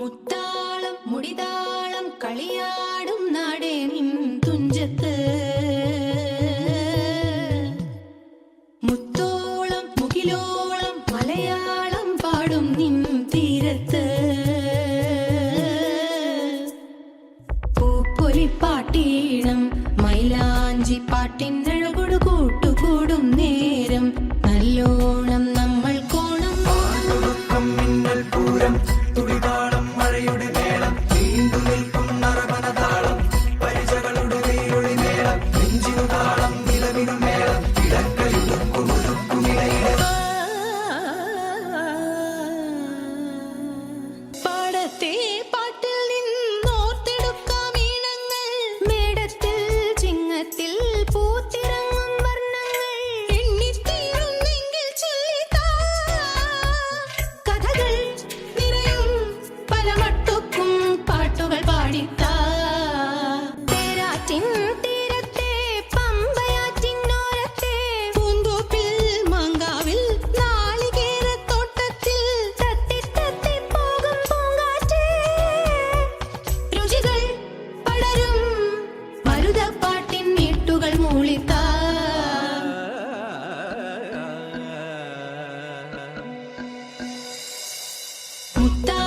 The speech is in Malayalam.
മുത്താളം മുടിതാളം കളിയാടും നാടേ നിൻ തുഞ്ചത്ത് മുത്തോളം മുകിലോളം മലയാളം പാടും നിൻ തീരത്ത് പൂപ്പൊലിപ്പാട്ടീണം മൈലാഞ്ചി പാട്ടിനഴകൊടു കൂട്ടുകൂടും നേരം നല്ലോണം നമ്മൾ കോണം മിന്നൽ പൂരം തുടിതാളം മഴയുടെ മേളം നീണ്ടു നിൽക്കും നറമനതാളം പരിചകളുടെ വേരൊളി മേളം നെഞ്ചിനു താളം നിലവിനു മേളം ഇടക്കയുടുക്കുമിടയിലെ പാടത്തെ പാട്ടിൽ നിന്നോർത്തെടുക്കാം ഈണങ്ങൾ മേടത്തിൽ ചിങ്ങത്തിൽ പൂത്തിറങ്ങും വർണ്ണങ്ങൾ എണ്ണിത്തീരുന്നെങ്കിൽ ചൊല്ലിത്താ കഥകൾ നിറയും പല മട്ടുക്കും പാട്ടുകൾ പാടിത്താ തേരാറ്റിൻ തീരത്തെ പമ്പയാറ്റിനോരത്തെ പൂന്തോപ്പിൽ മാങ്കാവിൽ നാളികേരത്തോട്ടത്തിൽ തത്തി തത്തി പോകും പൂങ്കാറ്റേ രുചികൾ പടരും മരുതപ്പാട്ടിൻ നീട്ടുകൾ മൂളിത്താ മുത്താ